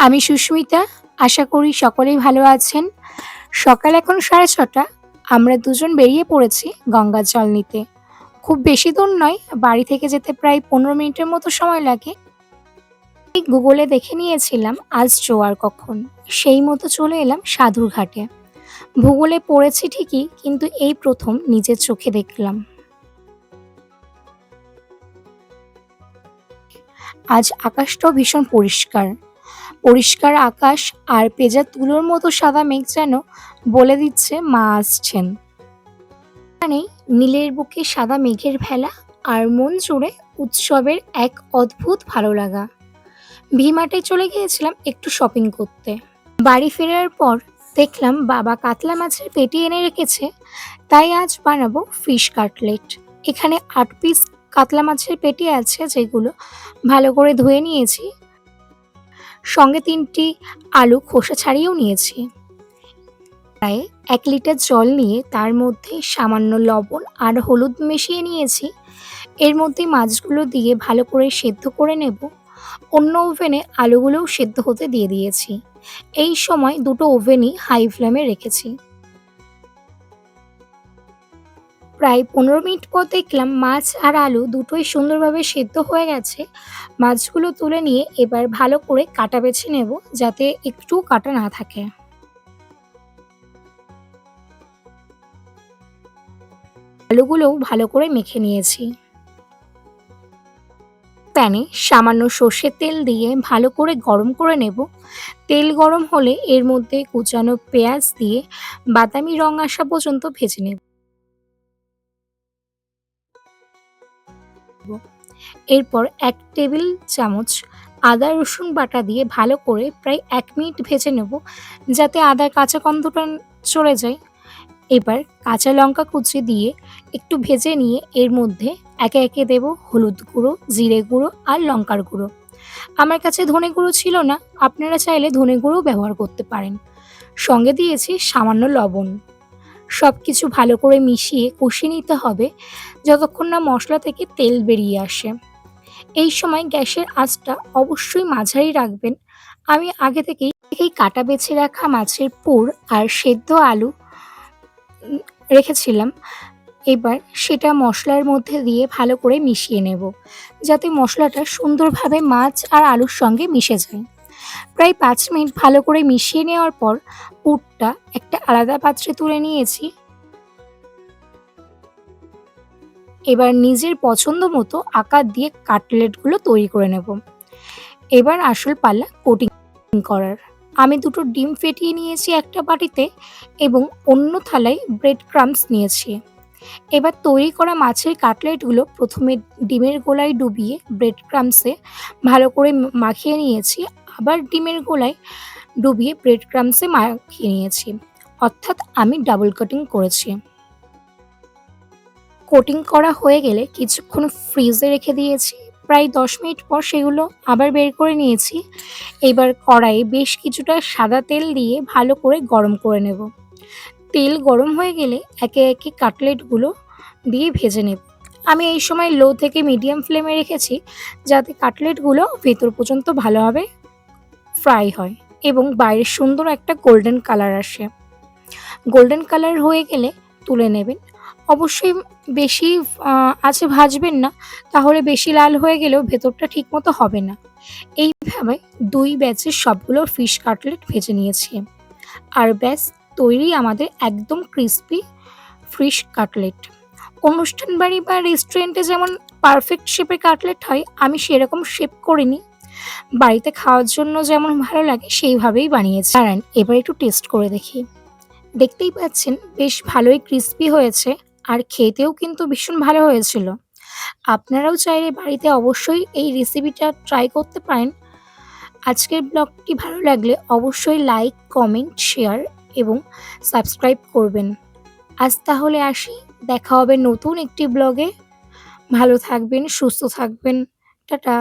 আমি সুস্মিতা। আশা করি সকলেই ভালো আছেন। সকাল এখন 6:30। আমরা দুজন বেরিয়ে পড়েছি গঙ্গার জল নিতে। খুব বেশি দূর নয়, বাড়ি থেকে যেতে প্রায় 15 মিনিটের মতো সময় লাগে। গুগলে দেখে নিয়েছিলাম আজ জোয়ার কখন। সেই মতো চলে এলাম সাধুর ঘাটে। ভূগোলে পড়েছি ঠিকই, কিন্তু এই প্রথম নিজের চোখে দেখলাম। আজ আকাশটাও ভীষণ পরিষ্কার। পরিষ্কার আকাশ আর পেঁজা তুলোর মতো সাদা মেঘ যেন বলে দিচ্ছে মা আসছেন। এখানেই নীলের বুকে সাদা মেঘের ভেলা, আর মন জুড়ে উৎসবের এক অদ্ভুত ভালো লাগা। ভিমার্টে চলে গিয়েছিলাম একটু শপিং করতে। বাড়ি ফেরার পর দেখলাম বাবা কাতলা মাছের পেটি এনে রেখেছে, তাই আজ বানাবো ফিশ কাটলেট। এখানে 8 পিস কাতলা মাছের পেটি আছে, যেগুলো ভালো করে ধুয়ে নিয়েছি। সঙ্গে 3টি আলু খোসা ছাড়িয়েও নিয়েছি। প্রায় 1 লিটার জল নিয়ে তার মধ্যে সামান্য লবণ আর হলুদ মিশিয়ে নিয়েছি। এর মধ্যে মাছগুলো দিয়ে ভালো করে সেদ্ধ করে নেব। অন্য ওভেনে আলুগুলোও সেদ্ধ হতে দিয়ে দিয়েছি। এই সময় দুটো ওভেনই হাই ফ্লেমে রেখেছি। প্রায় 15 মিনিট পর দেখলাম মাছ আর আলু দুটোই সুন্দরভাবে সেদ্ধ হয়ে গেছে। মাছগুলো তুলে নিয়ে এবার ভালো করে কাটা বেছে নেব, যাতে একটু কাটা না থাকে। আলুগুলোও ভালো করে মেখে নিয়েছি। প্যানে সামান্য সর্ষের তেল দিয়ে ভালো করে গরম করে নেব। তেল গরম হলে এর মধ্যে কুচানো পেঁয়াজ দিয়ে বাদামি রং আসা পর্যন্ত ভেজে নেব। এরপর 1 টেবিল চামচ আদা রসুন বাটা দিয়ে ভালো করে প্রায় 1 মিনিট ভেজে নেব, যাতে আদার কাঁচা গন্ধটা চলে যায়। এবার কাঁচা লঙ্কা কুচি দিয়ে একটু ভেজে নিয়ে এর মধ্যে একে একে দেব হলুদ গুঁড়ো, জিরে গুঁড়ো আর লঙ্কার গুঁড়ো। আমার কাছে ধনে গুঁড়ো ছিল না, আপনারা চাইলে ধনে গুঁড়োও ব্যবহার করতে পারেন। সঙ্গে দিয়েছি সামান্য লবণ। সব কিছু ভালো করে মিশিয়ে কষিয়ে নিতে হবে, যতক্ষণ না মশলা থেকে তেল বেরিয়ে আসে। এই সময় গ্যাসের আঁচটা অবশ্যই মাঝারি রাখবেন। আমি আগে থেকেই কাটা বেছে রাখা মাছের পুর আর সেদ্ধ আলু রেখেছিলাম। এবার সেটা মশলার মধ্যে দিয়ে ভালো করে মিশিয়ে নেব, যাতে মশলাটা সুন্দরভাবে মাছ আর আলুর সঙ্গে মিশে যায়। প্রায় 5 মিনিট ভালো করে মিশিয়ে নেওয়ার পর পুরটা একটা আলাদা পাত্রে তুলে নিয়েছি। এবার নিজের পছন্দ মতো আকার দিয়ে কাটলেটগুলো তৈরি করে নেব। এবার আসল পালা কোটিং করার। আমি দুটো ডিম ফেটিয়ে নিয়েছি একটা বাটিতে, এবং অন্য থালায় ব্রেড ক্রাম্বস নিয়েছি। এবার তৈরি করা মাছের কাটলেটগুলো প্রথমে ডিমের গোলায় ডুবিয়ে ব্রেড ক্রাম্বসে ভালো করে মাখিয়ে নিয়েছি। আবার ডিমের গোলায় ডুবিয়ে ব্রেড ক্রাম্বসে মাখিয়ে নিয়েছি, অর্থাৎ আমি ডাবল কোটিং করেছি। কোটিং করা হয়ে গেলে কিছুক্ষণ ফ্রিজে রেখে দিয়েছি। প্রায় 10 মিনিট পর সেগুলো আবার বের করে নিয়েছি। এবার কড়াইয়ে বেশ কিছুটা সাদা তেল দিয়ে ভালো করে গরম করে নেব। তেল গরম হয়ে গেলে একে একে কাটলেটগুলো দিয়ে ভেজে নেব। আমি এই সময় লো থেকে মিডিয়াম ফ্লেমে রেখেছি, যাতে কাটলেটগুলো ভেতর পর্যন্ত ভালোভাবে ফ্রাই হয় এবং বাইরে সুন্দর একটা গোল্ডেন কালার আসে। গোল্ডেন কালার হয়ে গেলে তুলে নেবেন। অবশ্যই বেশি আঁচে ভাজবেন না, তাহলে বেশি লাল হয়ে গেলেও ভেতরটা ঠিকমতো হবে না। এইভাবে 2 ব্যাচের সবগুলো ফিশ কাটলেট ভেজে নিয়েছি। আর ব্যাস তৈরি আমাদের একদম ক্রিসপি ফিশ কাটলেট। অনুষ্ঠান বাড়ি বা রেস্টুরেন্টে যেমন পারফেক্ট শেপের কাটলেট হয়, আমি সেরকম শেপ করিনি। বাড়িতে খাওয়ার জন্য যেমন ভালো লাগে সেইভাবেই বানিয়েছি। দাঁড়ান, এবার একটু টেস্ট করে দেখি। দেখতেই পাচ্ছেন বেশ ভালোই ক্রিসপি হয়েছে, আর খেতেও কিন্তু ভীষণ ভালো হয়েছিল। আপনারাও চাইলে বাড়িতে অবশ্যই এই রেসিপিটা ট্রাই করতে পারেন। আজকের ব্লগটি ভালো লাগলে অবশ্যই লাইক, কমেন্ট, শেয়ার এবং সাবস্ক্রাইব করবেন। আজ তাহলে আসি, দেখা হবে নতুন একটি ব্লগে। ভালো থাকবেন, সুস্থ থাকবেন। টাটা।